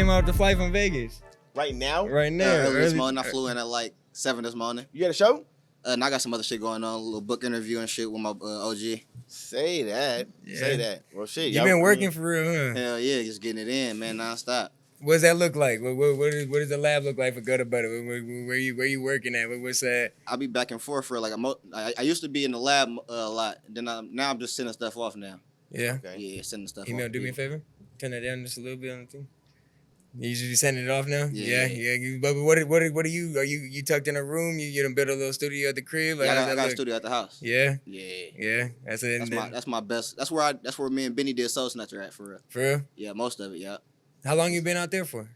came out the flight from Vegas. Right now? Right now. Early this morning. I flew in at like 7 this morning. You had a show? And I got some other shit going on, a little book interview and shit with my OG. Say that. Yeah. Say that. Well, shit. You been working for real, huh? Hell yeah, just getting it in, man, nonstop. What does that look like? What does the lab look like for Gutta Butta? Where you working at? What's that? I'll be back and forth for like I used to be in the lab a lot. Then now I'm just sending stuff off now. Yeah. Okay. Yeah, sending stuff Email, off. do me a favor. Turn that down just a little bit on the thing. You usually sending it off now? Yeah. But what are you? Are you tucked in a room? You done built a little studio at the crib? Like, Yeah, I got a studio at the house. Yeah. Yeah. That's my best. That's where me and Benny did Soul Snatcher at for real. For real? Yeah, most of it. Yeah. How long you been out there for?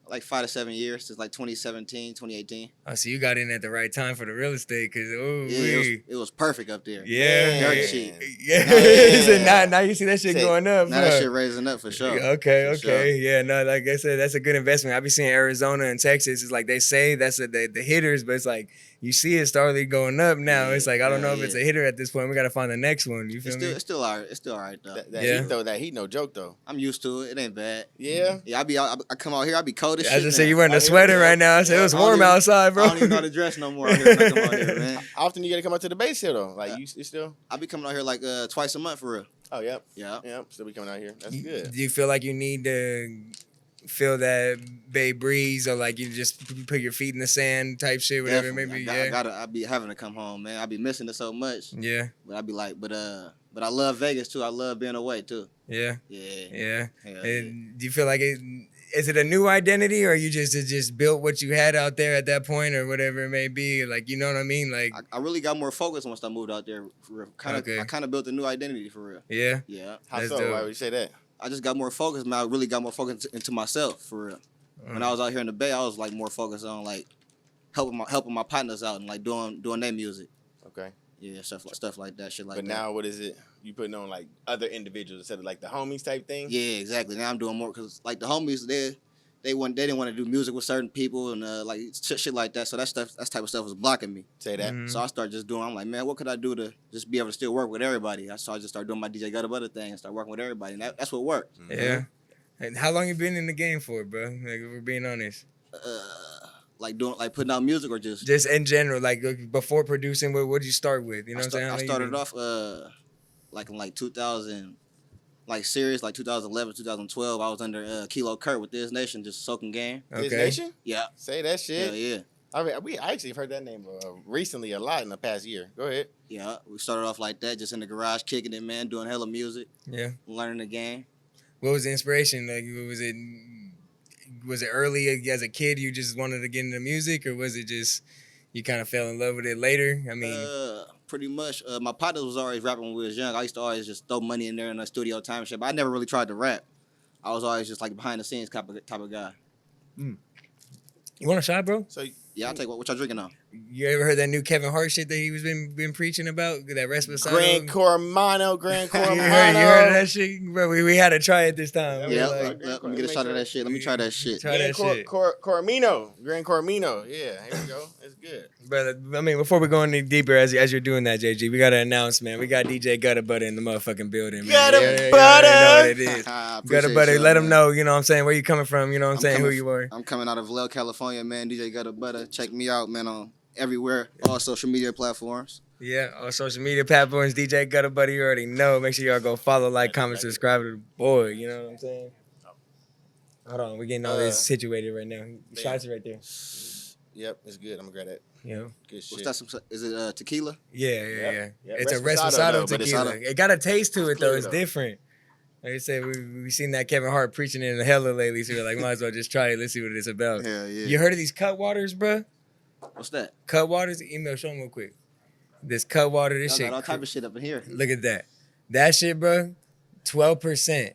Like 5 to 7 years since like 2017, 2018. Oh, so you got in at the right time for the real estate, cause It was perfect up there. Yeah. Dirt cheap. Yeah. Now you see that shit going up. Now that shit raising up for sure. Okay. For sure. Yeah, no, like I said, that's a good investment. I be seeing Arizona and Texas. It's like they say that's the hitters, but it's like you see it starting going up now. It's like I don't know if it's a hitter at this point. We gotta find the next one. You feel me? It's still all right. It's still all right though. That heat no joke though. I'm used to it. It ain't bad. Yeah. Yeah, I come out here. I be cold as shit. I just say now. you wearing a sweater right now. I said it was warm outside, bro. I don't even know how to dress no more out here when I come out here, man. How often you gotta come out to the base here though? Like you still? I be coming out here like twice a month for real. Oh yep. Yeah. Yep. Still be coming out here. That's good. Do you feel like you need to feel that bay breeze, or like you just put your feet in the sand type shit, whatever it may be? I be having to come home, man. I be missing it so much. Yeah. But I be like, but I love Vegas too. I love being away too. Yeah. Yeah. And do you feel like is it a new identity, or you just built what you had out there at that point, or whatever it may be? Like, you know what I mean? Like, I really got more focus once I moved out there. For real. I kind of built a new identity for real. Yeah. Yeah. How That's so? dope. Why would you say that? I just got more focused, man. I really got more focused into myself for real. When I was out here in the Bay, I was like more focused on like helping my partners out and like doing their music. Okay. Yeah, stuff like that, shit like But that. now what is it? You putting on like other individuals instead of like the homies type thing? Yeah, exactly. Now I'm doing more because like the homies, they didn't want to do music with certain people and like shit like that. So that type of stuff was blocking me. Say that. Mhm. So I started just doing. I'm like, man, what could I do to just be able to still work with everybody? So I just started doing my DJ Gutta Butta thing and start working with everybody, and that's what worked. Yeah. And how long you been in the game for, bro? Like, if we're being honest. Like putting out music or just In general, like before producing, what did you start with? You know what I'm saying? I started off like in like 2000, like serious, like 2011, 2012. I was under Kilo Kurt with This Nation, just soaking game. This Okay. Nation? Yeah. Say that shit. Hell yeah. I mean, I actually have heard that name recently a lot in the past year. Go ahead. Yeah. We started off like that, just in the garage, kicking it, man, doing hella music, Yeah. learning the game. What was the inspiration? Like, was it early as a kid you just wanted to get into music, or was it just you kind of fell in love with it later? I mean, pretty much. My partner was always rapping when we was young. I used to always just throw money in there in the studio time and shit, but I never really tried to rap. I was always just like behind the scenes type of guy. you want a shot, bro? So Yeah, I'll take what y'all drinking on. You ever heard that new Kevin Hart shit that he was been preaching about? That Resposado? Gran Cormano. You heard of that shit? Bro, we had to try it this time. Yeah, Like, let me get a shot of that shit. Let me try that shit. Try that shit. Cormino. Gran Cormino. Yeah, here we go. It's good. Brother, I mean, before we go any deeper, as you're doing that, JG, we got to announce, man. We got DJ Gutta Butta in the motherfucking building, man. Gutta You Butta! already know what it is. I Gutta appreciate Butta, y'all, let them man. know, you know what I'm saying, where you coming from, you know what I'm saying, who coming you are. I'm coming out of Vallejo, California, man. DJ Gutta Butta. Check me out, man, on everywhere, all social media platforms. Yeah, on social media platforms, DJ Gutta Butta, you already know. Make sure y'all go follow, like, comment, subscribe to the boy, you know what I'm saying? Hold on, we're getting all this situated right now. Shots right there. Yep, it's good. I'm gonna grab that. Yeah. Good shit. What's that? Is it tequila? Yeah. Yep. It's a Resposado, Resposado though, but tequila. it's It got a taste to it, though. clear, It's though. different. Like I said, we seen that Kevin Hart preaching in the hella lately, so we're like, might as well just try it. Let's see what it's about. Hell yeah. You heard of these cut waters, bruh? What's that? Cut waters? Email, show them real quick. This cut water, this Y'all shit. got all type of shit up in here. Look at that. That shit, bruh, 12%,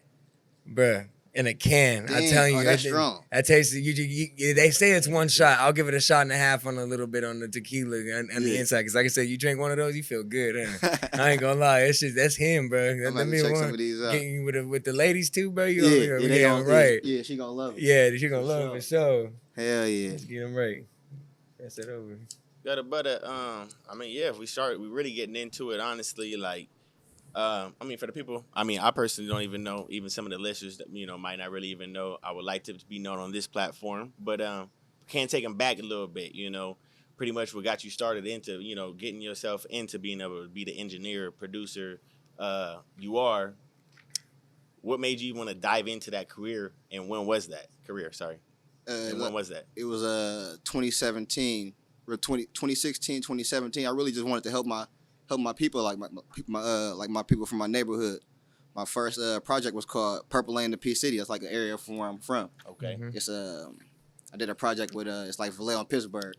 bruh, in a can. I'm Damn, telling you. that's that, strong. That tastes, they say it's one shot. I'll give it a shot and a half on a little bit on the tequila and the Yeah. inside. Because like I said, you drink one of those, you feel good, huh? I ain't gonna lie. That's him, bro. I'm about to check some of these out. Getting with the ladies too, bro. You Yeah, know, they gonna, right. Yeah, she gonna love it. Yeah, she gonna love it for sure. Hell yeah. Get them right. That's it over. Gutta Butta, I mean, yeah, if we really getting into it, honestly, like, I mean, for the people, I mean, I personally don't even know, even some of the listeners that, might not really even know. I would like to be known on this platform, but can't take them back a little bit, pretty much what got you started into, getting yourself into being able to be the engineer, producer you are. What made you want to dive into that career, and when was that career? Sorry. And when was that? It was 2017 or 2016, 2017. I really just wanted to help my people, like my people from my neighborhood. My first project was called Purple Lane to P City. That's like an area from where I'm from. Okay. Mhm. It's I did a project with it's like Vallejo and Pittsburgh.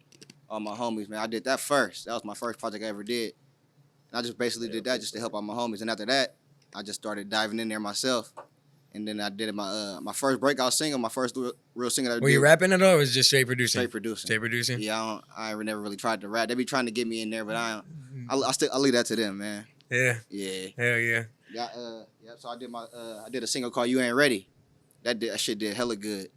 All my homies, man. I did that first. That was my first project I ever did. And I just basically did that just to help out my homies. And after that, I just started diving in there myself. And then I did my first breakout single, my first real single. Were you rapping at all, or was it just straight producing? Straight producing. Straight producing? Yeah, I never really tried to rap. They be trying to get me in there, but I leave that to them, man. Yeah. Yeah. Hell yeah. Yeah. So I did a single called "You Ain't Ready." That shit did hella good.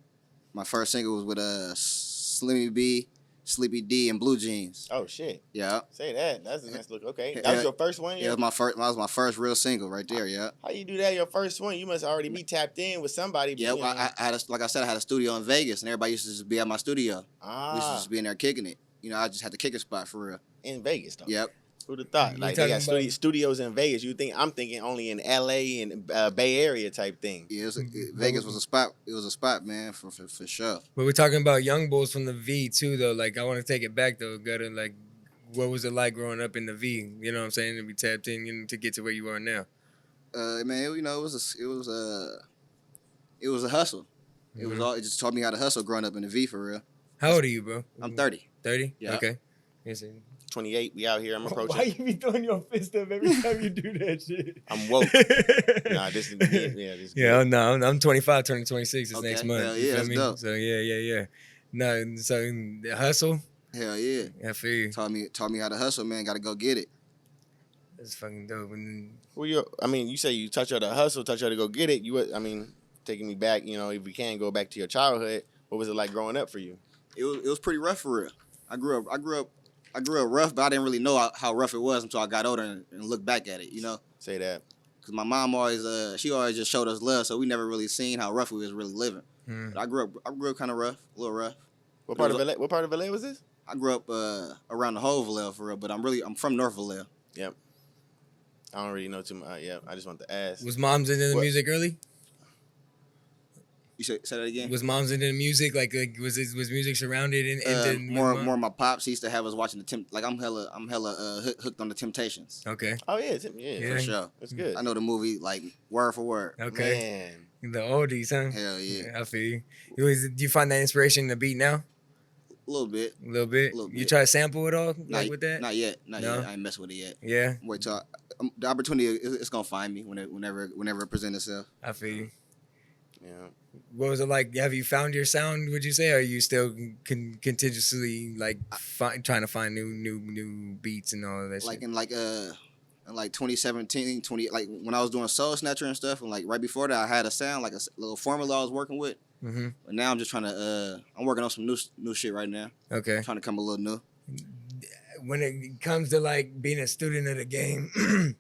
My first single was with Slimmy B, Sleepy D, and Blue Jeans. Oh shit. Yeah. Say that. That's a nice look. Okay. That was your first one? Yeah, it was my first real single right there. Yeah. How you do that? Your first one? You must already be tapped in with somebody. Yeah. I had like I said, I had a studio in Vegas, and everybody used to just be at my studio. We used to just be in there kicking it. I just had to kick a spot for real. In Vegas, though. Yep. Who'd have thought? You Like they got talking about- studios in Vegas. I'm thinking only in LA and Bay Area type thing. Yeah, Vegas was a spot. It was a spot, man, for sure. But we're talking about young bulls from the V too, though. Like, I want to take it back though. Gutta, like, what was it like growing up in the V? You know what I'm saying? To be tapped in, to get to where you are now. Man, it was a hustle. It was all. It just taught me how to hustle growing up in the V for real. How old are you, bro? I'm 30. 30? Yeah. Okay. Yes, sir. 28. We out here. I'm approaching. Why you be throwing your fist up every time you do that shit? I'm woke. Nah, this is this. Yeah, no, I'm 25, turning 26 this Okay. next month. Hell You yeah, feel that's me? dope. So yeah. No, so the hustle. Hell yeah. I feel you. Taught me how to hustle, man. Got to go get it. That's fucking dope. And Well, you say you touch her to hustle, touch her to go get it. Taking me back. If we can go back to your childhood, what was it like growing up for you? It was pretty rough for real. I grew up rough, but I didn't really know how rough it was until I got older and looked back at it. Say that. Because my mom always just showed us love, so we never really seen how rough we was really living. Mm. But I grew up kind of rough, a little rough. What part of LA was this? I grew up around the whole Vallejo for real, but I'm from North Vallejo. Yep. I don't really know too much. Yeah, I just want to ask. Was moms into the music early? You say that again? Was moms into the music? Like was music surrounded in more my pops used to have us watching I'm hella hooked on the Temptations. Okay. Oh yeah, For sure. That's good. I know the movie like word for word. Okay. Man. The oldies, huh? Hell yeah. I feel you. Do you find that inspiration in the beat now? A little bit. A little bit. Little You bit. try to sample it all with that? Not yet. No? I ain't messing with it yet. Yeah. Wait till the opportunity it's gonna find me whenever it presents itself. I feel you. Yeah. What was it like? Have you found your sound? Would you say, or are you still continuously like trying to find new beats and all of that Like shit? in 2017, like when I was doing Soul Snatcher and stuff, and like right before that, I had a sound like a little formula I was working with. Mm-hmm. But now I'm just trying to I'm working on some new shit right now. Okay. Trying to come a little new. When it comes to like being a student of the game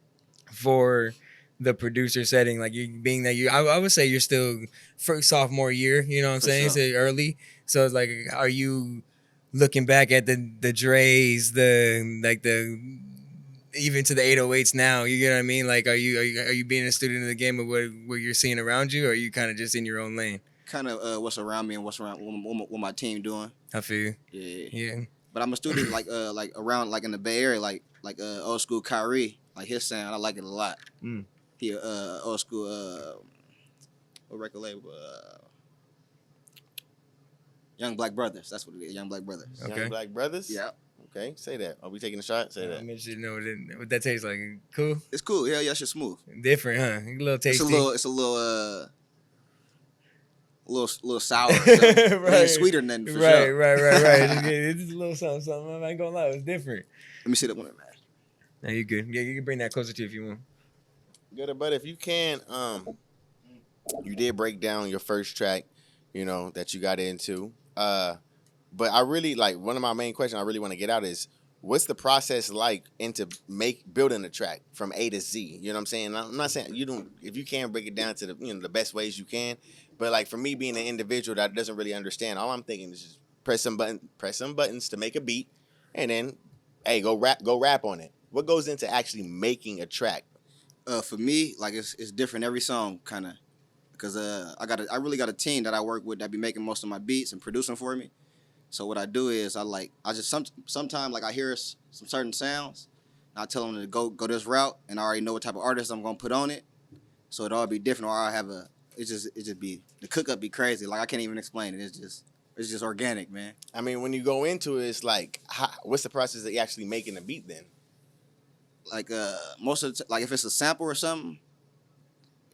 for the producer setting, like you being that I would say you're still first sophomore year, you know what I'm For saying? sure. So early. So it's like, are you looking back at the Dre's, even to the 808s now, you get what I mean? Like, are you being a student of the game of what you're seeing around you, or are you kind of just in your own lane? Kind of what's around me and what's around what my team doing. I feel you. Yeah. Yeah. But I'm a student like around like in the Bay Area, like old school Kyrie, like his sound. I like it a lot. Mm. He old school what record label? Young Black Brothers. That's what it is. Young Black Brothers. Okay. Young Black Brothers? Yeah. Okay, say that. Are we taking a shot? Say that. I'm interested to know what that tastes like. Cool? It's cool. Yeah, shit's smooth. Different, huh? A little tasty. It's a little sour. So it ain't sweeter than for sure. Right. It's a little something. I ain't gonna lie, it's different. Let me see that one, man. No, you good. Yeah, you can bring that closer to you if you want. Good, but if you can, you did break down your first track, that you got into. But I really like one of my main questions I really want to get out is what's the process like into building a track from A to Z? You know what I'm saying? I'm not saying you don't, if you can break it down to the best ways you can, but like for me being an individual that doesn't really understand, all I'm thinking is just press some buttons to make a beat, and then hey, go rap on it. What goes into actually making a track? For me, like it's different every song, kind of, because I really got a team that I work with that be making most of my beats and producing for me. So what I do is I just sometimes like I hear some certain sounds, and I tell them to go this route, and I already know what type of artist I'm gonna put on it, so it all be different. Or I have it just be the cook up be crazy. Like I can't even explain it. It's just organic, man. I mean, when you go into it, it's like, what's the process of you actually making a beat then? Like most of like if it's a sample or something,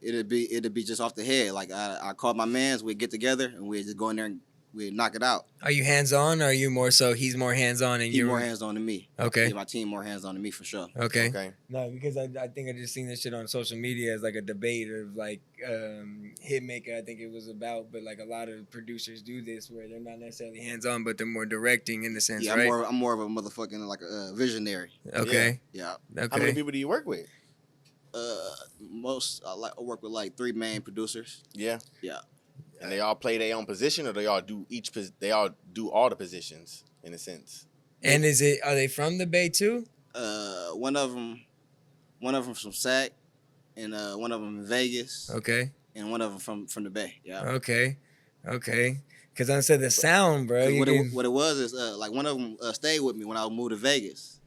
it'd be just off the head. Like I call my mans, we'd get together and we'd just go in there and we'd knock it out. Are you hands on, or are you more so he's more hands on and He's you're more hands on than me. Okay. Yeah, my team more hands on than me for sure. Okay. No, because I think I just seen this shit on social media as like a debate of like Hitmaker, I think it was about, but like a lot of producers do this where they're not necessarily hands on, but they're more directing in the sense, Yeah, right? I'm more of a motherfucking like a visionary. Okay. Yeah. Okay. How many people do you work with? I work with like 3 main producers. Yeah. Yeah. And they all play their own position, or they all do all the positions in a sense. And are they from the Bay too? One of them from SAC, and one of them in Vegas. Okay. And one of them from the Bay. Yeah. Okay. Because I said the sound, bro. What it was is like one of them stayed with me when I moved to Vegas.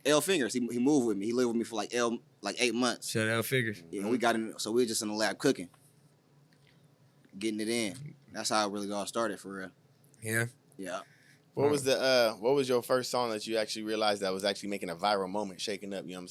L Fingers, he moved with me. He lived with me for like 8 months. Shout out Figures. Yeah, and we got in, so we were just in the lab cooking, getting it in. That's how it really all started for real. Yeah. Yeah. What was your first song that you actually realized that was actually making a viral moment, shaking up, you know what I'm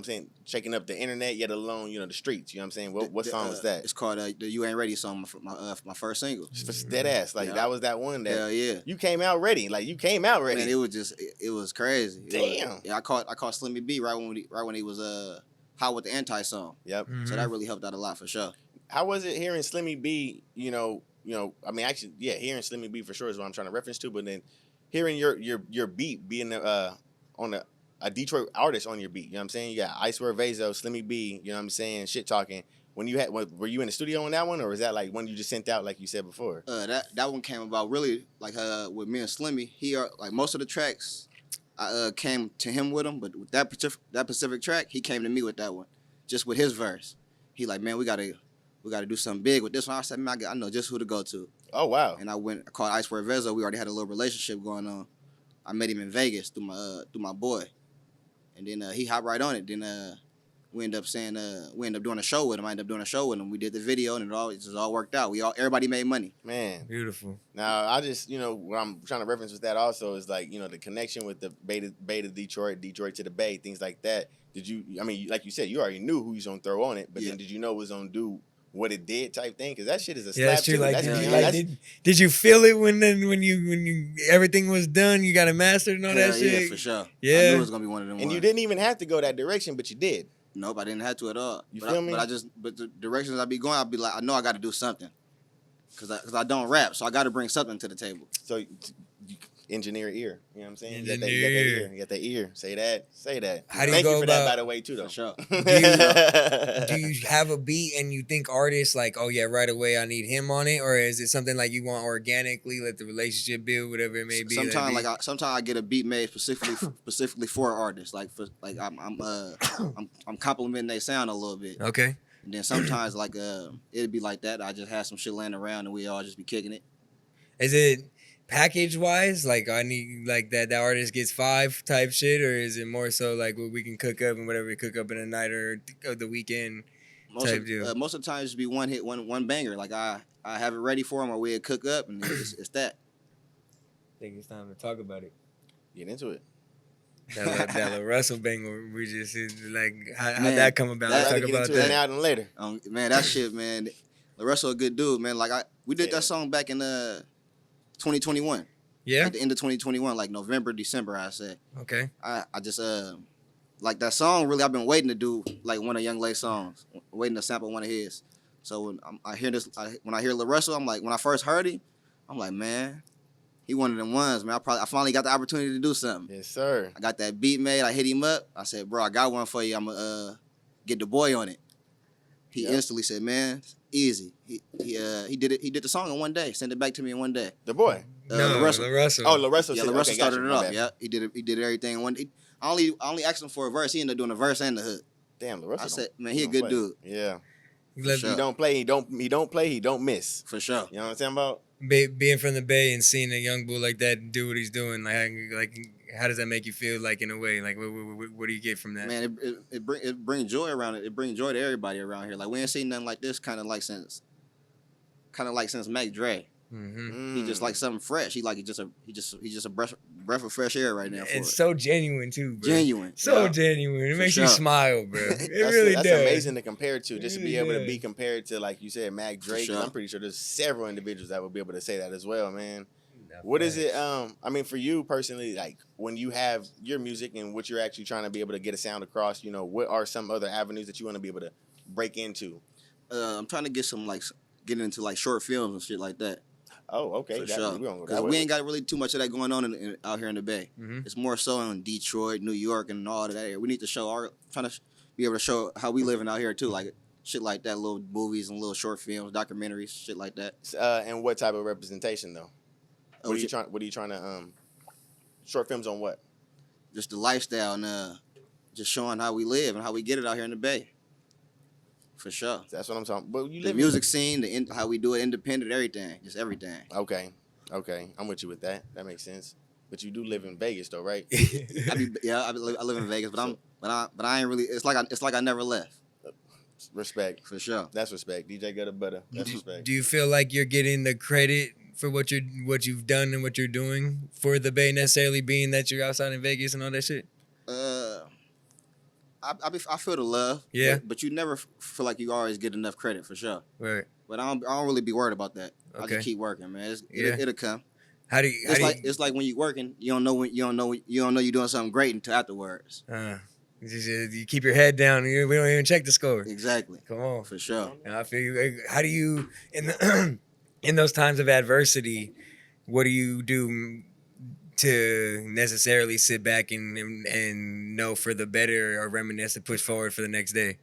saying? Shaking up the internet, yet alone, the streets, you know what I'm saying? What song was that? It's called the You Ain't Ready song, my first single. Just dead ass. Like, that was that one that Hell yeah. you came out ready. Like, you came out ready. Man, it was crazy. Damn. I caught Slimmy B right when he was hot with the anti song. Yep. Mm-hmm. So that really helped out a lot for sure. How was it hearing Slimmy B, I mean, actually, yeah, hearing Slimmy B for sure is what I'm trying to reference to, but then hearing your beat being on a Detroit artist on your beat, you know what I'm saying? You got Icewear Vazo, Slimmy B, you know what I'm saying, shit talking. Were you in the studio on that one, or was that like one you just sent out like you said before? That one came about really like with me and Slimmy. He like most of the tracks I came to him with them, but with that specific track, he came to me with that one, just with his verse. He like, man, we gotta do something big with this one. I said, man, I know just who to go to. Oh wow! And I called Icewear Vezo. We already had a little relationship going on. I met him in Vegas through my boy, and then he hopped right on it. Then we ended up doing a show with him. I ended up doing a show with him. We did the video, and it just all worked out. Everybody made money. Man, beautiful. Now I just what I'm trying to reference with that also is like the connection with the Bay to Detroit to the Bay, things like that. Did you? I mean, like you said, you already knew who you was gonna throw on it, but then did you know it was gonna do what it did type thing? Because that shit is a slap. That's true. Too. Did you feel it when you everything was done? You got it mastered and all that shit. Yeah, for sure. Yeah, I knew it was gonna be one of them. And you didn't even have to go that direction, but you did. Nope, I didn't have to at all. You feel me? But the directions I be going, I'd be like, I know I got to do something, cause I don't rap, so I got to bring something to the table. So you engineer ear, you know what I'm saying? Engineer. You got that ear. Say that. How do you Thank go you for about, that, by the way, too, though. For sure. Do you have a beat and you think artists like, oh yeah, right away I need him on it, or is it something like you want organically, let the relationship build, whatever it may be? Sometimes I get a beat made specifically for artists, I'm complimenting their sound a little bit. Okay. And then sometimes it'd be like that. I just have some shit laying around and we all just be kicking it. Is it package wise, like I need like that artist gets 5 type shit, or is it more so like what we can cook up and whatever we cook up in a night or the weekend type deal? Most of the time, it's be one hit, one banger. Like I have it ready for them, or we'd cook up, and it's that. I think it's time to talk about it. Get into it. That Larussell banger, we just like how that come about. Let's talk about that now than later. Man, that shit, man. Larussell a good dude, man. Like we did that song back in 2021. Yeah. At the end of 2021, like November, December, I said. Okay. I just like that song. Really, I've been waiting to do like one of Young Lay's songs, waiting to sample one of his. So when I hear Larussell, I'm like, when I first heard him, I'm like, man, He one of them ones, man. I finally got the opportunity to do something. Yes, sir. I got that beat made. I hit him up. I said, bro, I got one for you. I'm gonna get Daboii on it. He instantly said, man, easy. He did it. He did the song in one day. Sent it back to me in one day. Daboii. Larussell. Oh, Larussell. Yeah, Larussell started it off. Yeah, he did everything in one day. I only asked him for a verse. He ended up doing a verse and the hook. Damn, Larussell. I said, man, he a good dude. Yeah. Sure. He don't play. He don't miss. For sure. You know what I'm saying about? Being from the Bay and seeing a young bull like that do what he's doing, like how does that make you feel? Like in a way, like what do you get from that? Man, it brings joy around it. It brings joy to everybody around here. Like we ain't seen nothing like this kind of like since Mac Dre. Mm-hmm. He just like something fresh. He just a breath of fresh air right now. It's so genuine too, bro. Genuine, genuine. It makes you smile, bro. It That's does. amazing to compare to. Just to be able to be compared to, like you said, Mac Dre. Sure. I'm pretty sure there's several individuals that will be able to say that as well, man. What is it? I mean, for you personally, like when you have your music and what you're actually trying to be able to get a sound across, you know, what are some other avenues that you want to be able to break into? I'm trying to get get into like short films and shit like that. Oh, okay. For sure. We ain't got really too much of that going on out here in the Bay. Mm-hmm. It's more so in Detroit, New York, and all of that area. We need to trying to be able to show how we living out here too, like shit like that, little movies and little short films, documentaries, shit like that. And what type of representation though? What are you trying to short films on what? Just the lifestyle and just showing how we live and how we get it out here in the Bay. For sure. That's what I'm talking about. But the music scene, how we do it independent, everything. Just everything. Okay. I'm with you with that. That makes sense. But you do live in Vegas though, right? I live in Vegas, but I ain't really. It's like I never left. Respect. For sure. That's respect. DJ Gutta, Butta. That's respect. Do you feel like you're getting the credit for what you've done and what you're doing for the Bay, necessarily being that you're outside in Vegas and all that shit? I feel the love. Yeah. But you never feel like you always get enough credit, for sure. Right. But I don't really be worried about that. Okay. I just keep working, man. It'll come. It's like when you working, you don't know you're doing something great until afterwards. You keep your head down. We don't even check the score. Exactly. Come on. For sure. And I feel you. How do you in those times of adversity? What do you do to necessarily sit back and know for the better or reminisce to push forward for the next day?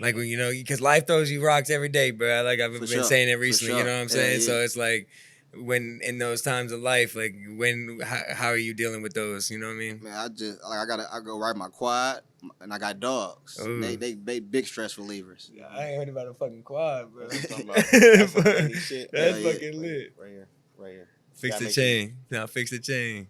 Like when because life throws you rocks every day, bro. Like I've been saying it recently. You know what I'm saying? Yeah. So it's like when in those times of life, like how are you dealing with those? You know what I mean? Man, I go ride my quad and I got dogs. They big stress relievers. Yeah, I ain't heard about a fucking quad, bro. That's fucking lit. Right here. Fix the chain. Now fix the chain.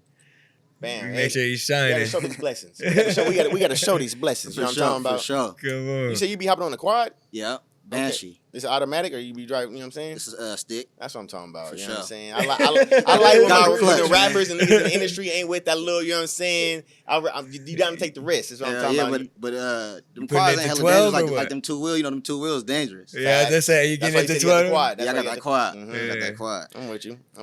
Bam. Make sure you shine. We gotta show these blessings. We gotta show these blessings. You know what I'm talking about? For sure. Come on. You say you be hopping on the quad? Yeah. Banshee. Okay. It's automatic or you be driving, you know what I'm saying? This is stick. That's what I'm talking about. For you sure. know what I'm saying? I like when the rappers and niggas in the industry ain't with that little, you know what I'm saying? You gotta take the risk. That's what I'm talking about. But them quads ain't hella dangerous like them two wheels. You know them two wheels dangerous. Yeah, I just say you getting into 12. Yeah, I got that quad. I got that quad. I'm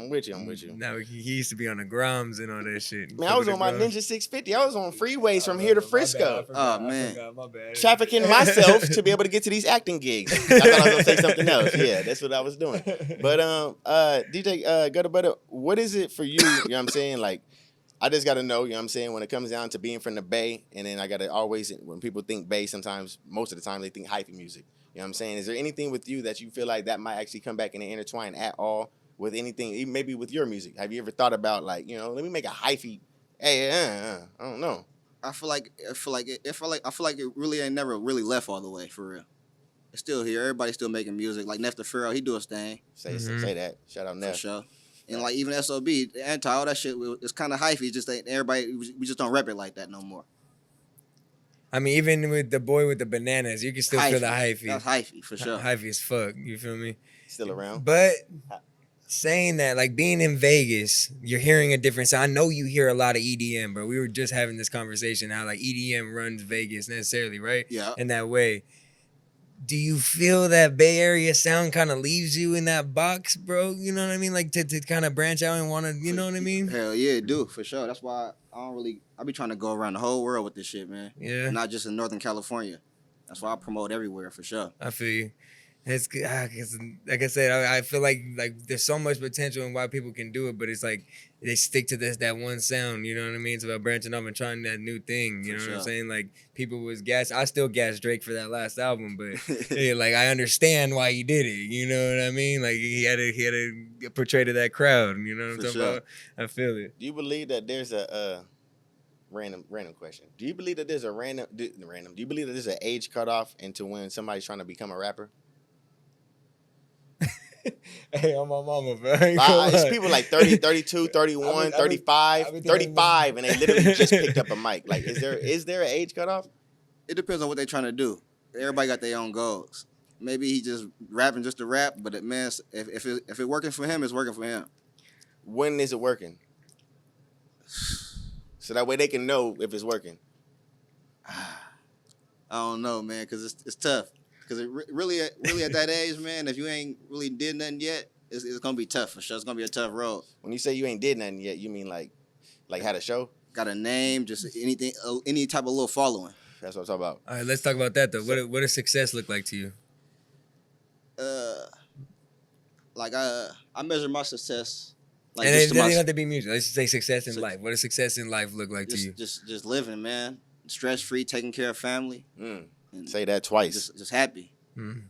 with you. Now he used to be on the Groms and all that shit. Man, I was on my Ninja 650. I was on freeways from here to Frisco. Oh man, my bad. Trafficking myself to be able to get to these acting gigs. I thought I was gonna say something else. Yeah, that's what I was doing. But DJ Gutta Butta, what is it for you? You know what I'm saying? Like, I just gotta know, you know what I'm saying, when it comes down to being from the Bay, and then I gotta always, when people think Bay, sometimes, most of the time, they think Hyphy music. You know what I'm saying? Is there anything with you that you feel like that might actually come back and intertwine at all with anything, even maybe with your music? Have you ever thought about, like, you know, let me make a Hyphy? Hey, I don't know. I feel like it really ain't never really left all the way, for real. It's still here. Everybody's still making music. Like Neff the Pharaoh, he do his thing. Say that. Shout out Neff. For sure. And like even SOB, anti all that shit, it's kind of hyphy. It's just ain't everybody. We just don't rep it like that no more. I mean, even with the boy with the bananas, you can still feel the hyphy. That's hyphy for sure. Hyphy as fuck. You feel me? Still around. But saying that, like being in Vegas, you're hearing a difference. I know you hear a lot of EDM, bro. We were just having this conversation how like EDM runs Vegas necessarily, right? Yeah. In that way. Do you feel that Bay Area sound kind of leaves you in that box, bro? You know what I mean? Like to kind of branch out and want to, you know what I mean? Hell yeah, it do, for sure. That's why I be trying to go around the whole world with this shit, man. Yeah. Not just in Northern California. That's why I promote everywhere, for sure. I feel you. It's good. 'Cause like I said, I feel like there's so much potential in why people can do it, but it's like they stick to that one sound. You know what I mean? It's about branching off and trying that new thing. You For know what I'm sure. saying? Like people was gas. I still gas Drake for that last album, but yeah, like I understand why he did it. You know what I mean? Like he had to portray to that crowd. You know what I'm For talking sure. about? I feel it. Do you believe that there's a random question? Do you believe that there's a random? Do you believe that there's an age cutoff into when somebody's trying to become a rapper? Hey, I'm my mama, bro. I ain't gonna It's lie. people like 30, 32, 31, I be 35, thinking 35, and they literally just picked up a mic. Like, is there an age cutoff? It depends on what they're trying to do. Everybody got their own goals. Maybe he just rapping just to rap, but it, man, if it working for him, it's working for him. When is it working? So that way they can know if it's working. I don't know, man, because it's tough. Because really at that age, man, if you ain't really did nothing yet, it's gonna be tough for sure. It's gonna be a tough road. When you say you ain't did nothing yet, you mean like had a show? Got a name, just anything, any type of little following. That's what I'm talking about. All right, let's talk about that though. What does success look like to you? I measure my success like And it just to doesn't have to be music. Let's just say success in So- life. What does success in life look like to you? just living, man. Stress free, taking care of family, and Say that twice. just happy. Mhm.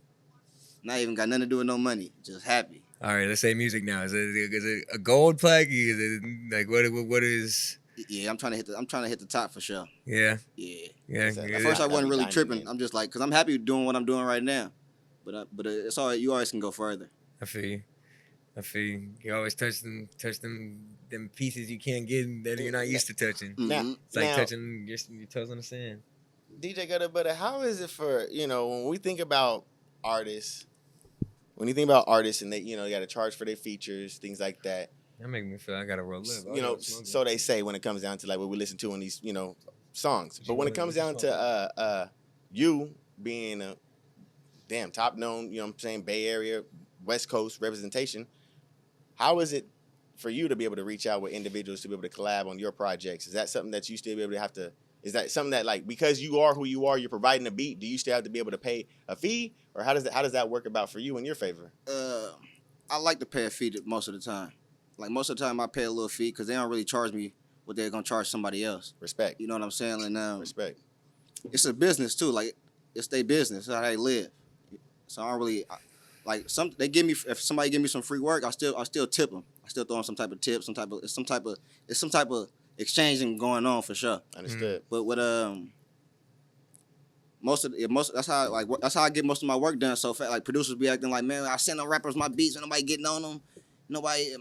Not even got nothing to do with no money. Just happy. All right, let's say music now. Is it a gold plaque? Is it like what is? Yeah, I'm trying to hit the top for sure. Yeah, Yeah. yeah. At At yeah. first, I That'd wasn't be really diamond, tripping. man. I'm just like, cause I'm happy doing what I'm doing right now. But it's all right. You always can go further. I feel you. I feel you. You always touch them pieces you can't get that you're not used to touching. Now, Mhm. It's like now, touching your toes on the sand. DJ Gutta, but how is it for, when we think about artists, when you think about artists and they, you got to charge for their features, things like that, That make me feel I gotta roll up. so they say when it comes down to like what we listen to in these, songs. But when it comes down to you being a top known, Bay Area, West Coast representation, how is it for you to be able to reach out with individuals to be able to collab on your projects? Is that something that you still be able to have to? Is that something that, like, because you are who you are, you're providing a beat, do you still have to be able to pay a fee? Or how does that work about for you in your favor? I like to pay a fee most of the time. Like most of the time, I pay a little fee because they don't really charge me what they're gonna charge somebody else. Respect. You know what I'm saying? And Respect. it's a business too. Like it's their business. It's how they live. So I don't really they give me, if somebody give me some free work, I still tip them. I still throw them some type of tip, some type of exchanging going on for sure. Understood. But with that's how I get most of my work done so fast. Like producers be acting like, man, I send them rappers my beats and nobody getting on them. Nobody,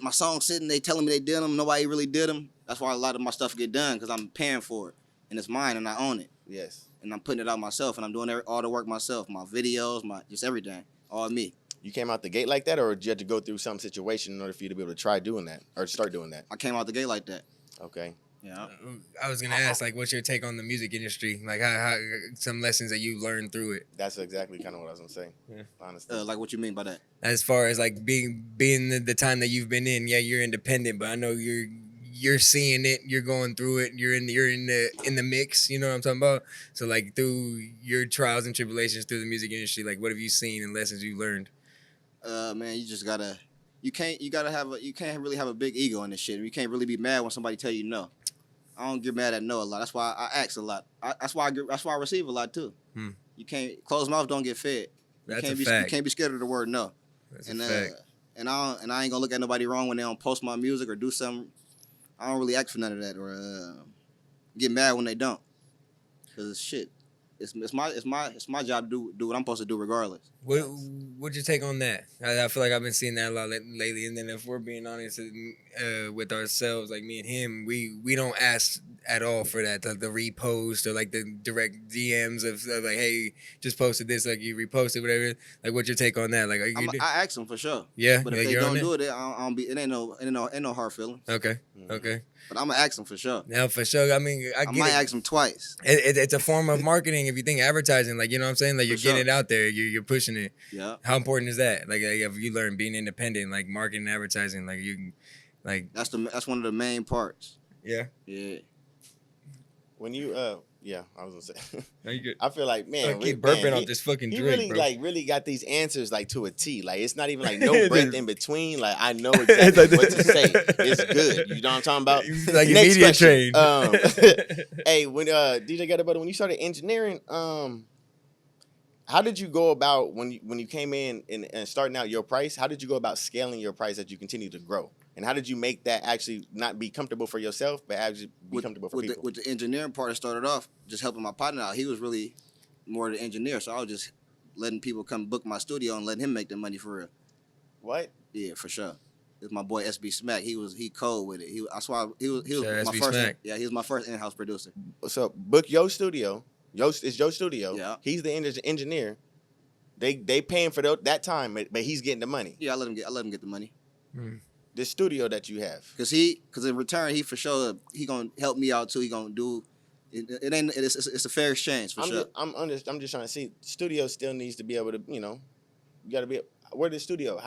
my songs sitting, they telling me they did them. Nobody really did them. That's why a lot of my stuff get done because I'm paying for it and it's mine and I own it. Yes. And I'm putting it out myself and I'm doing all the work myself, my videos, just everything, all me. You came out the gate like that, or did you have to go through some situation in order for you to be able to try doing that or start doing that? I came out the gate like that. Okay. Yeah. I was gonna ask, like, what's your take on the music industry? Like, how some lessons that you learned through it. That's exactly kind of what I was gonna say. Yeah. Honestly. Like what you mean by that? As far as like being the time that you've been in, yeah, you're independent, but I know you're seeing it, you're going through it, you're in the mix. You know what I'm talking about? So like through your trials and tribulations through the music industry, like what have you seen and lessons you learned? Man, you can't really have a big ego in this shit. You can't really be mad when somebody tell you no. I don't get mad at no a lot. That's why I ask a lot. That's why I receive a lot too. You can't, closed mouth don't get fed. That's you a fact. You can't be scared of the word no. That's a fact. And I ain't gonna look at nobody wrong when they don't post my music or do something. I don't really ask for none of that or get mad when they don't. Cause shit, it's my job to do what I'm supposed to do regardless. What'd you take on that? I feel like I've been seeing that a lot lately. And then if we're being honest with ourselves, like me and him, we don't ask at all for that, the repost or like the direct DMs of like, hey, just posted this, like you reposted whatever. Like, what's your take on that? Like, I ask them for sure. Yeah, but if they don't do it, I don't be. It ain't no hard feelings. Okay. But I'm gonna ask them for sure. Now, for sure. I mean, I might ask them twice. It's a form of marketing. If you think advertising, like, you know what I'm saying, like you're getting it out there, you're pushing it. Yeah. How important is that? Like if you learn being independent, like marketing, and advertising, like you, like that's one of the main parts. Yeah. Yeah. When you Yeah, I was gonna say. No, you good. I feel like, man, I keep man, burping off this fucking he drink, really bro. really got these answers like to a T. Like it's not even like no breath in between. Like I know exactly what to say. It's good. You know what I'm talking about? Like Next immediate question. train. Hey, when DJ Gutta, when you started engineering, how did you go about when you came in and starting out your price? How did you go about scaling your price as you continue to grow? And how did you make that actually not be comfortable for yourself, but actually be comfortable for people? With the engineering part, I started off just helping my partner out. He was really more the engineer, so I was just letting people come book my studio and letting him make the money for real. What? Yeah, for sure. It's my boy SB Smack. He cold with it. That's why he was Shout my SB first. Smack. Yeah, he was my first in-house producer. So book your studio. It's your studio. Yeah. He's the engineer. They paying for that time, but he's getting the money. Yeah, I let him get the money. The studio that you have. Cause in return he for sure he gonna help me out too. He gonna do it's a fair exchange for sure. I'm just trying to see. Studio still needs to be able to, you gotta be. Where the studio?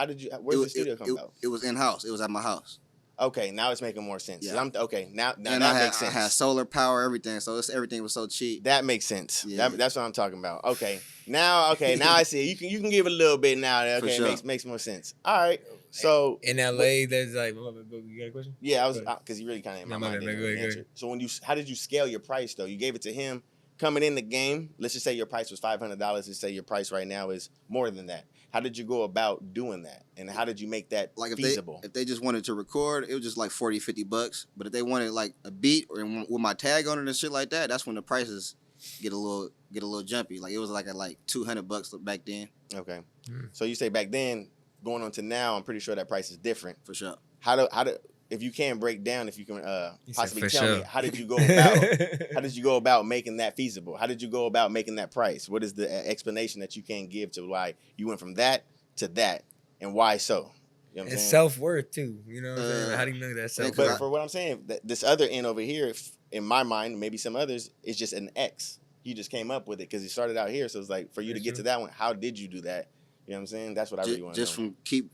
Where's the studio come about? It was in house. It was at my house. Okay, now it's making more sense. Yeah. Okay, now And that makes sense. I had solar power, everything. So everything was so cheap. That makes sense. Yeah. That's what I'm talking about. Okay, now I see. You can give it a little bit now. Okay, For sure. makes more sense. All right. So In LA, there's like, you got a question? yeah, I was because you really kind of in my mind. Go didn't really ahead. answer. So how did you scale your price though? You gave it to him coming in the game. Let's just say your price was $500. Let's say your price right now is more than that. How did you go about doing that? And how did you make that feasible? If they just wanted to record, it was just like $40-$50. But if they wanted like a beat or with my tag on it and shit like that, that's when the prices get a little jumpy. Like it was like at like $200 back then. Okay. So you say back then, going on to now, I'm pretty sure that price is different. For sure. How do if you can break down, if you can possibly tell me, how did you go about making that feasible? How did you go about making that price? What is the explanation that you can give to why you went from that to that, and why so? You know what I'm It's saying? self-worth too. You know what I'm saying? How do you know that self-worth? But for what I'm saying, this other end over here, in my mind, maybe some others, is just an X. You just came up with it because you started out here. So it's like for you to get to that one, how did you do that? You know what I'm saying? That's what I really want to know.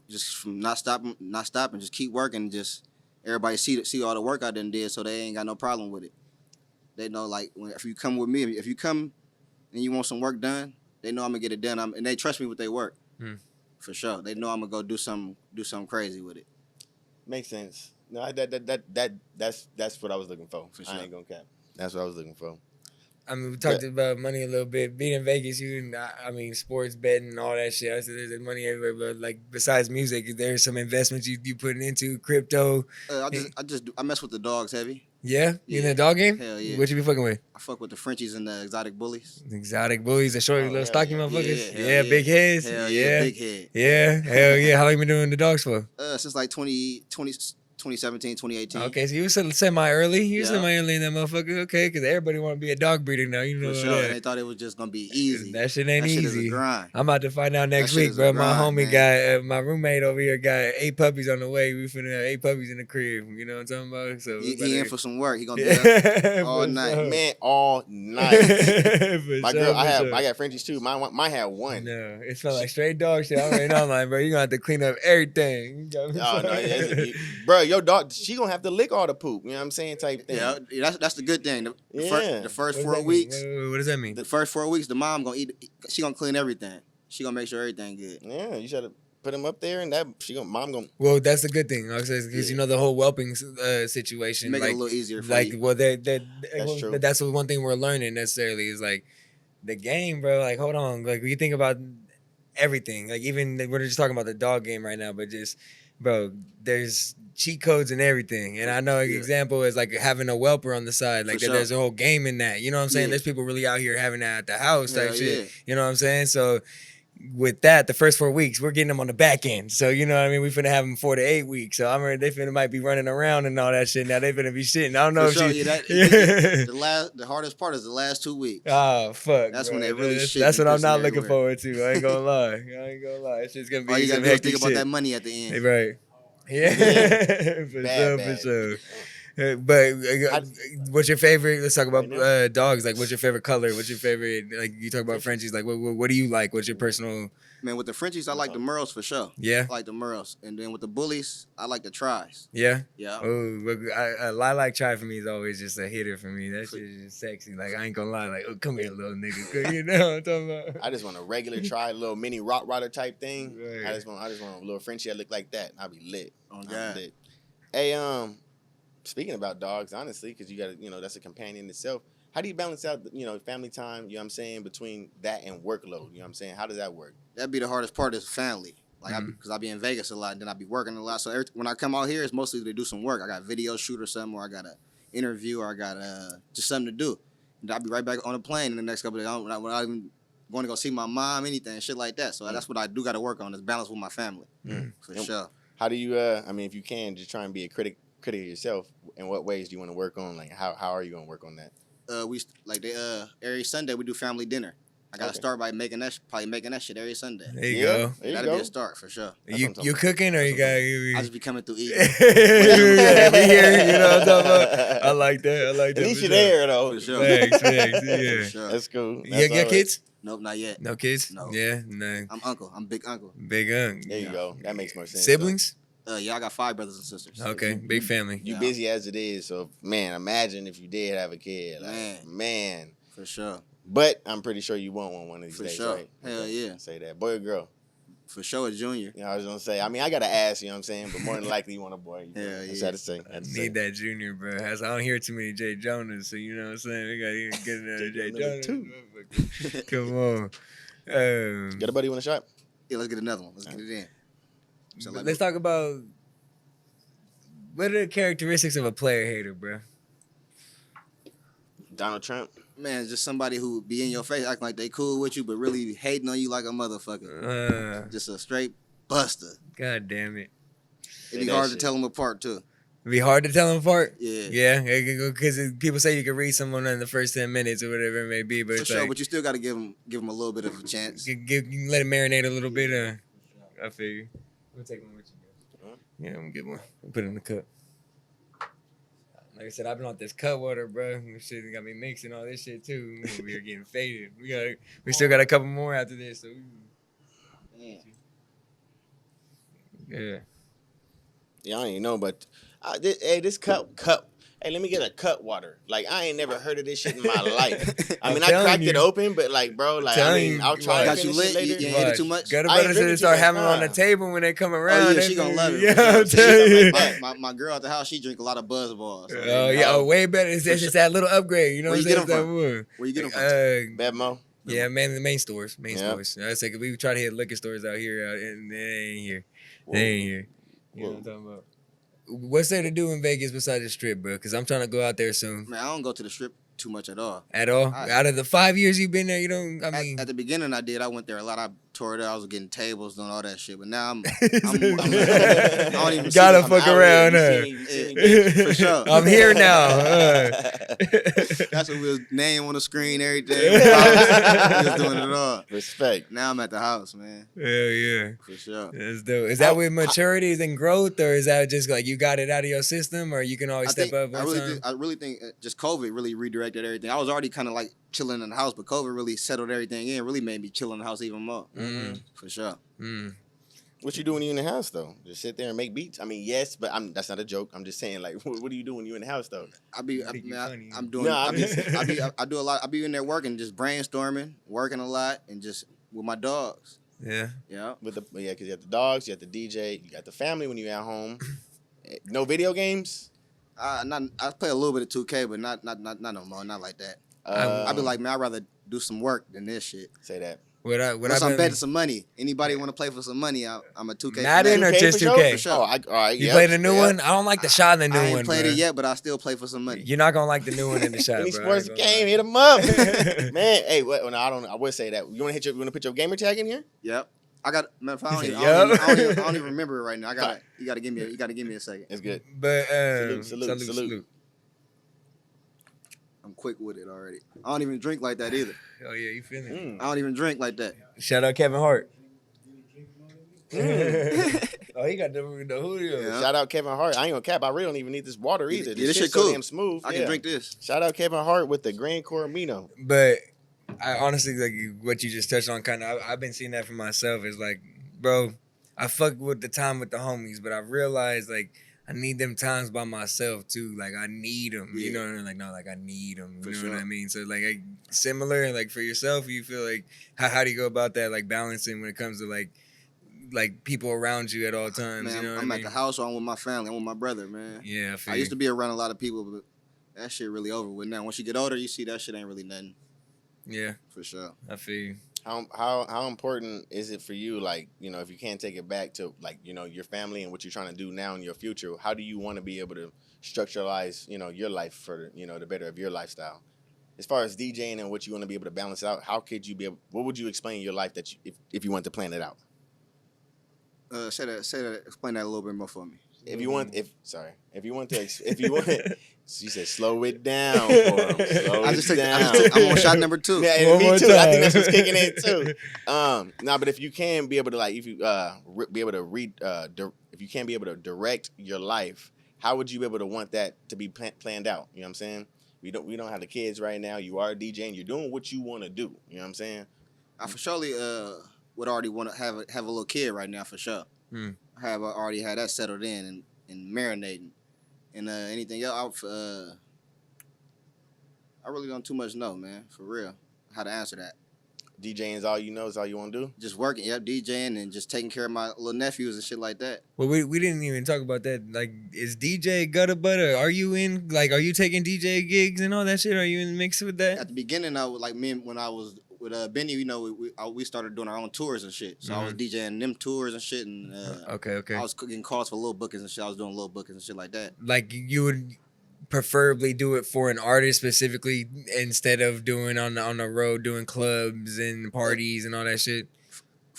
Just from not stopping, just keep working. Just everybody see all the work I done did, so they ain't got no problem with it. They know like if you come with me, if you come and you want some work done, they know I'm gonna get it done. And they trust me with their work. For sure. They know I'm gonna go do something crazy with it. Makes sense. No, that's what I was looking for. For sure. I ain't gonna cap. That's what I was looking for. I mean, we talked about money a little bit. Being in Vegas, sports betting and all that shit. I said there's money everywhere, but like besides music, there's some investments you putting into crypto. I mess with the dogs heavy. Yeah? You in the dog game? Hell yeah. What you be fucking with? I fuck with the Frenchies and the exotic bullies. Exotic bullies, the shorty little stocky motherfuckers. Yeah, big heads. Hell yeah, big head. Yeah, hell yeah. How long you been doing the dogs for? Since like 2017, 2018. Okay, so you was semi-early. You was Yeah. semi-early in that motherfucker. Okay, because everybody want to be a dog breeder now. You know For sure. that. And they thought it was just gonna be easy. That shit ain't That shit easy. is a grind. I'm about to find out next That shit week, is bro. a My grind, homie man. my roommate over here got 8 puppies on the way. We finna have 8 puppies in the crib. You know what I'm talking about? So He in for some work. He gonna be up all night. Man, all night. My girl, I got Frenchies too. Mine had one. No, it smell like straight dog shit. I already know, like, bro, you gonna have to clean up everything. You got me? Oh no, bro, your dog, she gonna have to lick all the poop. You know what I'm saying? Type thing. Yeah, that's the good thing. The first What 4 does that weeks. mean? What does that mean? The first 4 weeks, the mom gonna eat. She gonna clean everything. She gonna make sure everything good. Yeah, you should have put him up there, and mom gonna. Well, that's the good thing, because Yeah. you know the whole whelping situation. Make like, it a little easier for like, you. well, true. that's what one thing we're learning necessarily is like the game, bro. Like, hold on, like when you think about everything, like even we're just talking about the dog game right now, but just, bro, there's cheat codes and everything. And I know an example is like having a whelper on the side, like For sure. there's a whole game in that. You know what I'm saying? Yeah. There's people really out here having that at the house type Hell shit. yeah. You know what I'm saying? So with that, the first 4 weeks, we're getting them on the back end. So, you know what I mean? We finna have them 4 to 8 weeks. So I'm ready, they might be running around and all that shit. Now they finna be shitting. I don't know For sure, the hardest part is the last 2 weeks. Oh, fuck. That's bro. when they really shit. That's what I'm not pissing looking everywhere. forward to. I ain't gonna lie. It's just gonna be All you some gotta do is hectic think about shit. that money at the end. Right. Yeah. For Bad. sure. What's your favorite? Let's talk about Right now? dogs. Like, what's your favorite color? What's your favorite? Like, you talk about Frenchies. Like, what do you like? What's your personal? Man, with the Frenchies, I like the Merles for sure. Yeah, I like the Merles. And then with the bullies, I like the tries. yeah. Yeah. Oh, a lilac try for me is always just a hitter for me. That shit is just sexy. Like, I ain't gonna lie. Like, oh, come here, little nigga. You know what I'm talking about? I just want a regular try, little mini rock rider type thing. Right. I just want a little Frenchie that look like that. I'll be lit. Oh God. Lit. Hey, speaking about dogs, honestly, because you got to, that's a companion itself. How do you balance out, family time, you know what I'm saying, between that and workload? You know what I'm saying? How does that work? That'd be the hardest part is family. Like, because I be in Vegas a lot, and then I be working a lot. So when I come out here, it's mostly to do some work. I got video shoot or something, or I got an interview, or I got just something to do. And I'll be right back on the plane in the next couple of days. I'm not even going to go see my mom, anything, shit like that. So that's what I do got to work on, is balance with my family, for sure. How do you, if you can, just try and be a critic of yourself, in what ways do you want to work on? Like, how are you going to work on that? Every Sunday we do family dinner. I gotta start by making that shit every Sunday. There you go. That'd be a start for sure. You cooking or you got? I just be coming through eating. Yeah, we here. You know what I'm talking about? I like that. At least you're there though. For sure. Thanks, yeah. For sure. That's cool. You got kids? Nope, not yet. No kids? No. Yeah, no. I'm uncle. I'm big uncle. Big unk. There you go. That makes more sense. Siblings? Yeah, I got 5 brothers and sisters. Okay, big family. You busy as it is, so man, imagine if you did have a kid. Like, man. For sure. But I'm pretty sure you won't want one of these days, sure. right? Hell yeah. Say that. Boy or girl? For sure, a junior. I was gonna say. I mean, I gotta ask. You know what I'm saying? But more than likely, you want a boy. Hell yeah. That's how to say. Need that junior, bro. I don't hear too many J. Jonas, so you know what I'm saying? We gotta get another J. Jonas too. Come on. Got a buddy want a shot? Yeah, let's get another one. Let's get it in. So let's talk about what are the characteristics of a player hater, bro? Donald Trump. Man, just somebody who be in your face acting like they cool with you, but really hating on you like a motherfucker. Just a straight buster. God damn it. It'd be hard to tell them apart, too. It'd be hard to tell them apart? Yeah. Yeah, because people say you can read someone in the first 10 minutes or whatever it may be. But For sure, but you still got to give them a little bit of a chance. You let it marinate a little bit. I feel you. We'll take one with you. Yeah, I'm going to get one. Put it in the cup. Like I said, I've been on this cut water, bro. This shit got me mixing all this shit too. We are getting faded. We still got a couple more after this. So yeah. Yeah, I don't even know, but this cup. Hey, let me get a cut water. Like, I ain't never heard of this shit in my life. I mean, I cracked it open, but like, bro, like, I'll try to got you lit. later. You ain't hit it too much. Got to start having it on the table when they come around. Oh yeah, she gonna love it. Yeah, I'll tell you. My girl at the house, she drink a lot of Buzz balls. So, oh yeah, way better. It's just that little upgrade. You know what I'm saying? Where you get them from? Bad Mo. Yeah, man, the main stores. Stores. I say we try to hit liquor stores out here, and they ain't here. Whoa. They ain't here. You know what I'm talking about? What's there to do in Vegas besides the strip, bro? Because I'm trying to go out there soon. Man, I don't go to the strip too much at all. At all? Out of the 5 years you've been there, you don't, I mean... At the beginning I did. I went there a lot. I toured there. I was getting tables, doing all that shit. But now I don't even gotta fuck around, for sure. I'm here now. That's what we was name on the screen every day. We was doing it all. Respect. Now I'm at the house, man. Hell yeah. For sure. That's dope. Is that with maturity and growth, or is that just like you got it out of your system, or you can always step up? I really think just COVID really redirected everything. I was already kind of like chilling in the house, but COVID really settled everything in. Really made me chill in the house even more. For sure. What you do when you in the house though? Just sit there and make beats? I mean, yes, but that's not a joke. I'm just saying, like, what do you do when you in the house though? I do a lot. I be in there working, just brainstorming, working a lot, and just with my dogs. Yeah. Yeah. Because you have the dogs, you have the DJ, you got the family when you're at home. No video games. I play a little bit of 2K, but not no more, not like that. I be like, man, I'd rather do some work than this shit. Say that. Unless I'm betting some money. Anybody want to play for some money? I'm a 2K. Madden or just 2K? For sure. Oh, all right. You played the new one? I don't like the shot in the new one. I ain't played it yet, but I still play for some money. You're not gonna like the new one in the shot. Any sports game, hit them up, man. Hey, no, I would say that. You want to put your gamer tag in here? Yep. I got. Man, I don't even remember it right now. You gotta give me a second. It's good. But salute. I'm quick with it already. I don't even drink like that either. Oh yeah, you feeling it? I don't even drink like that. Shout out Kevin Hart. Oh, he got the Julio. Yeah. Shout out Kevin Hart. I ain't gonna cap. I really don't even need this water either. Yeah, this shit's shit so cool. damn smooth. I can drink this. Shout out Kevin Hart with the Grand Coromino. But I honestly, like what you just touched on, kind of, I've been seeing that for myself. Is like, bro, I fuck with the time with the homies, but I realized like I need them times by myself too. Like I need them, you know what I mean? Like no, like I need them. You know what I mean? So like similar, like for yourself, you feel like how do you go about that? Like balancing when it comes to like people around you at all times. Man, you know what I'm I at mean? the house, or I'm with my family. I'm with my brother, man. Yeah, I used to be around a lot of people, but that shit really over with now. Once you get older, you see that shit ain't really nothing. Yeah, for sure. I feel you. How important is it for you, like, you know, if you can't take it back to, like, you know, your family and what you're trying to do now in your future, how do you want to be able to structuralize, you know, your life for, you know, the better of your lifestyle? As far as DJing and what you want to be able to balance out, how could you be able, what would you explain your life that you, if you want to plan it out? Say that, explain that a little bit more for me. If you want, if you want, she said, slow it down for him. I'm on shot number 2. Yeah, me too. I think that's what's kicking in too. But if you can be able to, like, if you be able to read, if you can't be able to direct your life, how would you be able to want that to be planned out? You know what I'm saying? We don't have the kids right now. You are a DJ and you're doing what you want to do. You know what I'm saying? I for surely would already want to have a little kid right now for sure. I already had that settled in and marinating. And anything else, I really don't too much know, man, for real, how to answer that. DJing is all you know, is all you want to do? Just working, DJing and just taking care of my little nephews and shit like that. Well, we didn't even talk about that. Like, is DJ Gutta Butta? Are you taking DJ gigs and all that shit? Are you in the mix with that? At the beginning, I was like, when I was with Benny, you know, we started doing our own tours and shit. So I was DJing them tours and shit, and okay. I was getting calls for little bookings and shit. I was doing little bookings and shit like that. Like you would preferably do it for an artist specifically instead of doing on the road, doing clubs and parties and all that shit.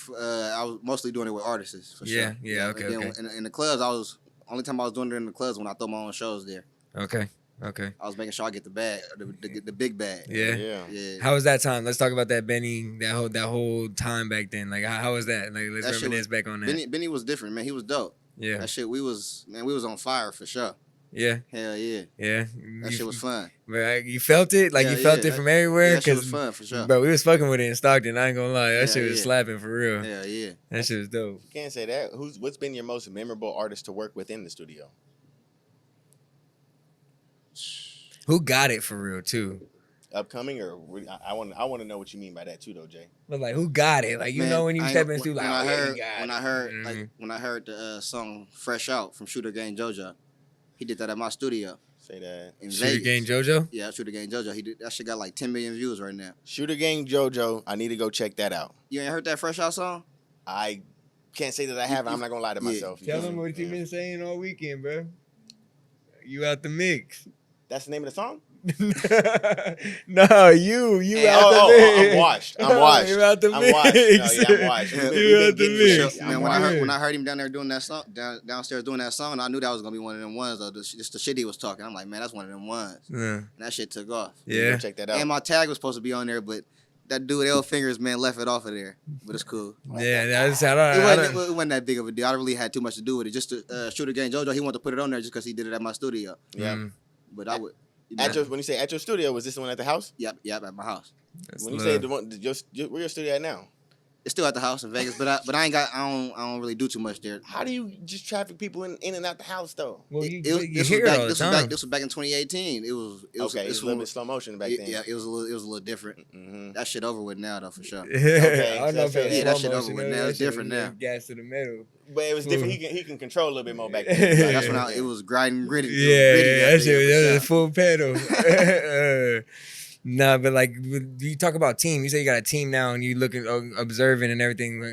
I was mostly doing it with artists for sure. Yeah. Okay. In the clubs, only time I was doing it in the clubs when I throw my own shows there. Okay. I was making sure I get the bag, the big bag. Yeah. How was that time? Let's talk about that Benny, that whole time back then. Like, how was that? Like, let's reminisce back on that. Benny was different, man. He was dope. Yeah. That shit, we was on fire for sure. Yeah. Hell yeah. Yeah. That shit was fun. But you felt it? Like, you felt it from everywhere? That shit was fun for sure. Bro, we was fucking with it in Stockton. I ain't gonna lie. That shit was slapping for real. Hell yeah. That shit was dope. You can't say that. What's been your most memorable artist to work with in the studio? Who got it for real too? Upcoming, or I want to know what you mean by that too, though, Jay. But like, who got it? Like, you know, when you step into like, when I heard the song "Fresh Out" from Shootgang JoJo, he did that at my studio. Say that. Shootgang JoJo? Yeah, Shootgang JoJo. He did that shit. Got like 10 million views right now. Shootgang JoJo. I need to go check that out. You ain't heard that "Fresh Out" song? I can't say that I have. I'm not gonna lie to myself. Tell them what you been saying all weekend, bro. You out the mix. That's the name of the song? No, you out the mix. I'm washed. You out the mix. I'm washed. You out the mix. Man, when I heard him down there doing that song, downstairs doing that song, I knew that was gonna be one of them ones though. Just the shit he was talking. I'm like, man, that's one of them ones. And that shit took off. Yeah. Check that out. And my tag was supposed to be on there, but that dude L Fingers, man, left it off of there. But it's cool. Yeah, it wasn't that big of a deal. I really had too much to do with it. Just to Shootgang JoJo, he wanted to put it on there just because he did it at my studio. Yeah. But I would. When you say at your studio, was this the one at the house? Yep, at my house. When you say the one, where your studio at now? It's still at the house in Vegas, but I don't really do too much there. How do you just traffic people in and out the house though? Well, this was back in 2018. It was a little bit slow motion back then. Yeah, it was a little different. That shit over with now though for sure. Okay, I don't know if that shit over with now. It's different now. Gas to the middle. But it was different. He can control a little bit more back then. That's when it was grinding gritty. Yeah, that shit was full pedal. Nah, but like you talk about team. You say you got a team now, and you looking, observing, and everything.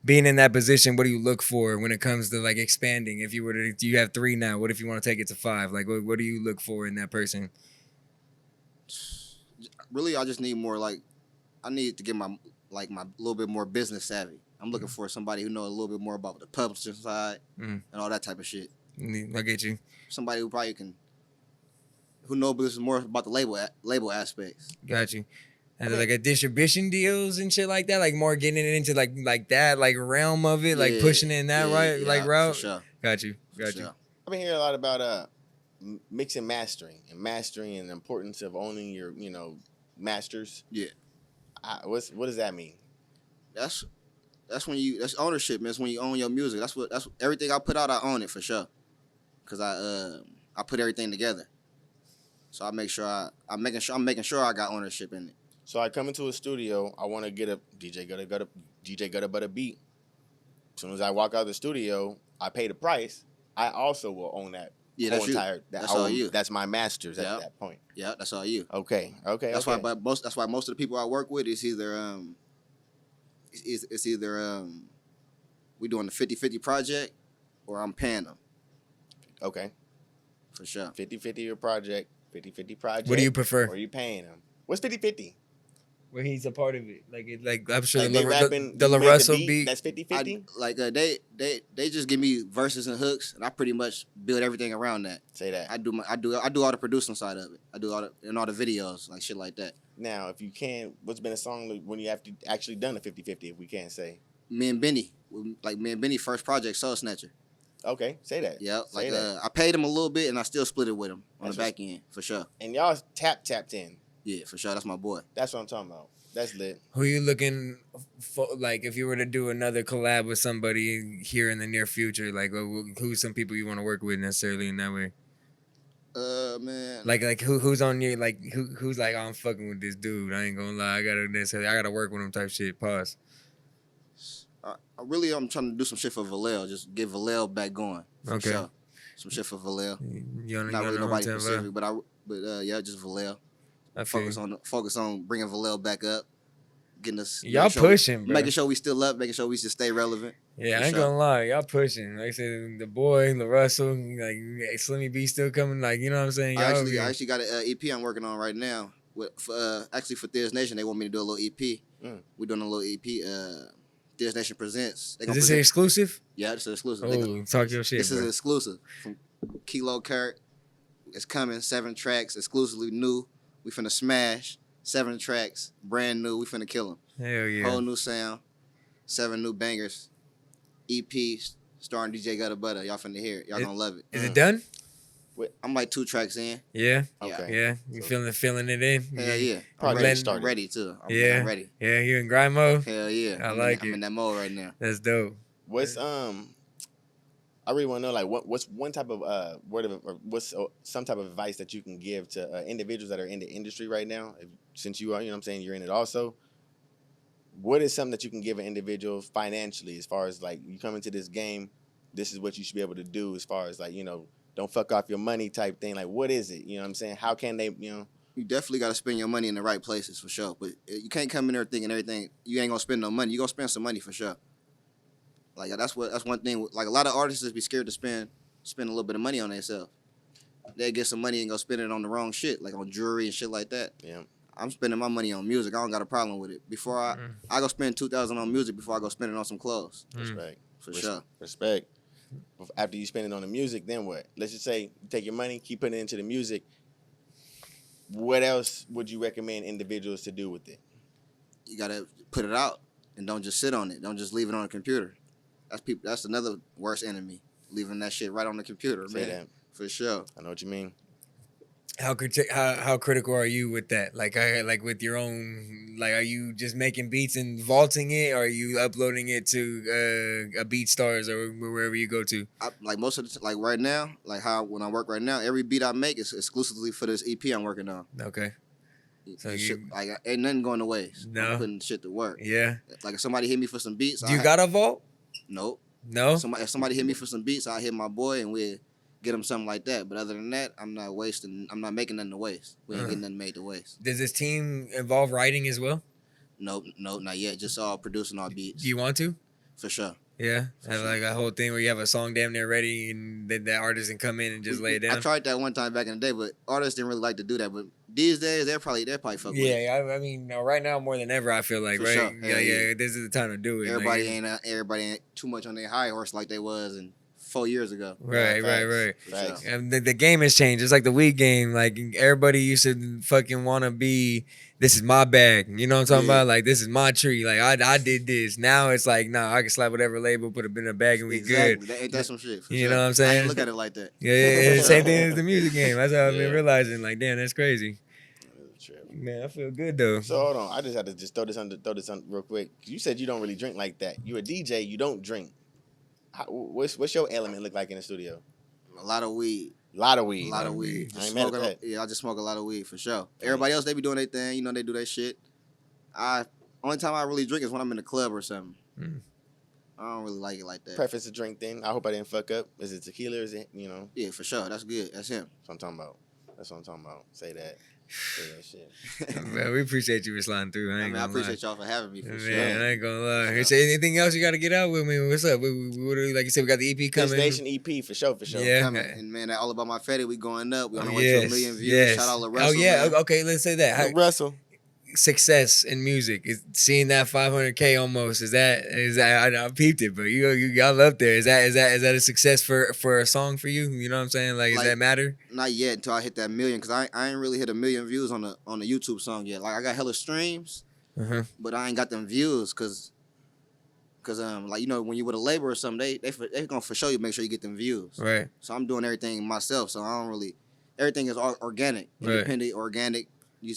Being in that position, what do you look for when it comes to like expanding? If you were to, you have 3 now. What if you want to take it to 5? Like, what do you look for in that person? Really, I just need more. Like, I need to get my little bit more business savvy. I'm looking for somebody who knows a little bit more about the publishing side and all that type of shit. I get you. Somebody who probably who knows more about the label aspects. Got you. And like a distribution deals and shit like that, like more getting it into like that like realm of it, like pushing it in that like route. For sure. Got you. For sure. I've been hearing a lot about mixing mastering and the importance of owning your masters. Yeah. What does that mean? That's that's ownership, man. That's when you own your music. That's everything I put out, I own it for sure. Cause I put everything together. So I'm making sure I got ownership in it. So I come into a studio, I want to get a DJ Gutta Butta beat. As soon as I walk out of the studio, I pay the price. I also will own that. Yeah, that's all you. That's my masters at that point. Yeah, that's all you. Okay. That's why most of the people I work with is either we doing the 50-50 project or I'm paying them. Okay. For sure. 50-50 your project, 50-50 project. What do you prefer? Or are you paying them? What's 50-50? Where he's a part of it, like I'm sure Like the Larussell beat. That's 50-50? They just give me verses and hooks, and I pretty much build everything around that. Say that. I do all the producing side of it. I do all the videos, like shit like that. Now, if you can, what's been a song when you have to actually done a 50-50, if we can't say? Me and Benny first project, Soul Snatcher. Okay, say that. Yeah, say that. I paid him a little bit, and I still split it with him on the back end, for sure. And y'all tapped in. Yeah, for sure. That's my boy. That's what I'm talking about. That's lit. Who you looking for? Like, if you were to do another collab with somebody here in the near future, like, who's some people you want to work with necessarily in that way? Man. Like who's on you? Like, who's like, oh, I'm fucking with this dude. I ain't gonna lie. I gotta work with him type shit. Pause. I'm trying to do some shit for Valel. Just get Valel back going. Okay. Sure. Some shit for Valel. You Not really nobody specific, but just Valel. Focus on bringing Valel back up, getting us. Y'all pushing, bro. Making sure we still up, making sure we just stay relevant. Yeah, I ain't gonna lie, y'all pushing. Like I said, the boy, Larussell, like Slimmy B still coming. Like, you know what I'm saying? I actually got an EP I'm working on right now. Actually for There's Nation, they want me to do a little EP. We're doing a little EP. There's Nation presents. Is this an exclusive? Yeah, it's an exclusive. Oh, talk your shit. This is an exclusive from Kilo Kurt. It's coming. 7 tracks, exclusively new. We finna smash. 7 tracks, brand new. We finna kill them. Hell yeah. Whole new sound. 7 new bangers. EP starring DJ Gutta Butta. Y'all finna hear it. Y'all gonna love it. Is it done? I'm like 2 tracks in. Yeah. Okay. Yeah. You feeling it in? Hell yeah. I'm ready too. I'm ready. Yeah, you in grind mode? Hell yeah. I like it. I'm in that mode right now. That's dope. What's I really want to know, like, what's one type of what's some type of advice that you can give to individuals that are in the industry right now? Since you are, you know what I'm saying, you're in it also. What is something that you can give an individual financially, as far as like you come into this game, this is what you should be able to do, as far as like, don't fuck off your money type thing. Like, what is it? You know what I'm saying? How can they, You definitely got to spend your money in the right places for sure. But you can't come in there thinking everything, you ain't gonna spend no money. You gonna spend some money for sure. Like that's one thing. Like a lot of artists be scared to spend a little bit of money on themselves. They get some money and go spend it on the wrong shit, like on jewelry and shit like that. Yeah. I'm spending my money on music. I don't got a problem with it. Before I go spend $2,000 on music before I go spend it on some clothes. Respect. For sure. Respect. After you spend it on the music, then what? Let's just say you take your money, keep putting it into the music. What else would you recommend individuals to do with it? You gotta put it out and don't just sit on it. Don't just leave it on a computer. That's another worst enemy. Leaving that shit right on the computer, Say man. that. For sure. I know what you mean. How critical are you with that? Like with your own, like, are you just making beats and vaulting it, or are you uploading it to a BeatStars or wherever you go to? Like most of the like right now, like how when I work right now, every beat I make is exclusively for this EP I'm working on. Okay. So ain't nothing going to waste. No. I'm putting shit to work. Yeah. Like if somebody hit me for some beats, Do you got a vault? Nope. No. If somebody hit me for some beats, I hit my boy and we get him something like that. But other than that, I'm not making nothing to waste. We ain't getting nothing made to waste. Does this team involve writing as well? Nope, not yet. Just all producing our beats. Do you want to? For sure. Yeah, have like a whole thing where you have a song damn near ready and then that artist can come in and just lay it down. I tried that one time back in the day, but artists didn't really like to do that. But these days, they're probably fuck with it. Yeah, I mean, right now more than ever, I feel like, For right? sure. Yeah, this is the time to do it. Everybody ain't too much on their high horse like they was in 4 years ago. Right. For Facts. sure. And the game has changed. It's like the weed game. Like everybody used to fucking want to be. This is my bag. You know what I'm talking Yeah. about? Like this is my tree. Like I did this. Now it's like nah. I can slap whatever label, put it in a bag, and we Exactly. good. Ain't that some shit? For You sure. know what I'm I saying? ain't look at it like that. Yeah. Same thing as the music game. That's how I've been Yeah. realizing. Like damn, that's crazy. True. Man, I feel good though. So hold on, I just had to just throw this on real quick. You said you don't really drink like that. You a DJ, you don't drink. What's your element look like in the studio? A lot of weed. Lot of weed. A lot of weed. I Just ain't mad at smoking- that. Yeah, I just smoke a lot of weed for sure. Everybody else, they be doing their thing. You know, they do their shit. Only time I really drink is when I'm in the club or something. Mm. I don't really like it like that. Preference to drink then. I hope I didn't fuck up. Is it tequila or is it, you know? Yeah, for sure. That's good. That's him. That's what I'm talking about. That's what I'm talking about. Say that. Say that shit. Man, we appreciate you for sliding through. I I ain't mean, I gonna appreciate y'all for having me for lie. sure. Man, I ain't gonna lie. Hey, say anything else you got to get out with me? What's up? Like you said, we got the EP This coming. Nation EP for sure, for sure. Yeah. Coming. And man, that All About My Fetty, we going up. We on the way to Yes, 1 million views. yes. Shout out Larussell. Oh yeah. man. Okay, let's say that. How- Russell. success in music is seeing that 500K almost. Is that I peeped it, but y'all up there. Is that a success for a song for you? You know what I'm saying? Like, does that matter? Not yet until I hit that million, cause I ain't really hit 1 million views on the YouTube song yet. Like I got hella streams, but I ain't got them views, cause like you know when you with a label or something, they gonna for sure you make sure you get them views. Right. So I'm doing everything myself. So I don't really. Everything is organic, Right. independent, organic.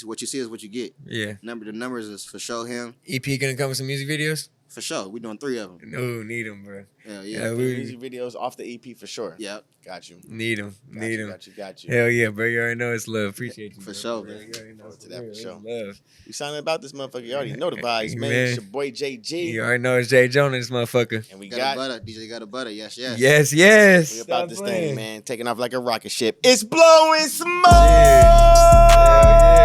What you see is what you get. Yeah. The numbers is for sure him. EP gonna come with some music videos? For sure. We doing 3 of them. No, need them, bro. Hell Yeah, yeah. we Music videos off the EP for sure. Yep. Got you. need them. Need them. Got you. Hell yeah, bro. You already know it's love. Appreciate you. For bro. sure, Yeah, man. you already know it's To that for real. sure. It's love. You sounding about this motherfucker. You already know the vibes, man. Man. It's your boy JG. You already know it's Jay Jonas, motherfucker. And we Got got a butter. DJ got a butter. Yes, yes. Yes. we Stop about this playing. thing, man. Taking off like a rocket ship. It's blowing smoke. Yeah. Hell yeah.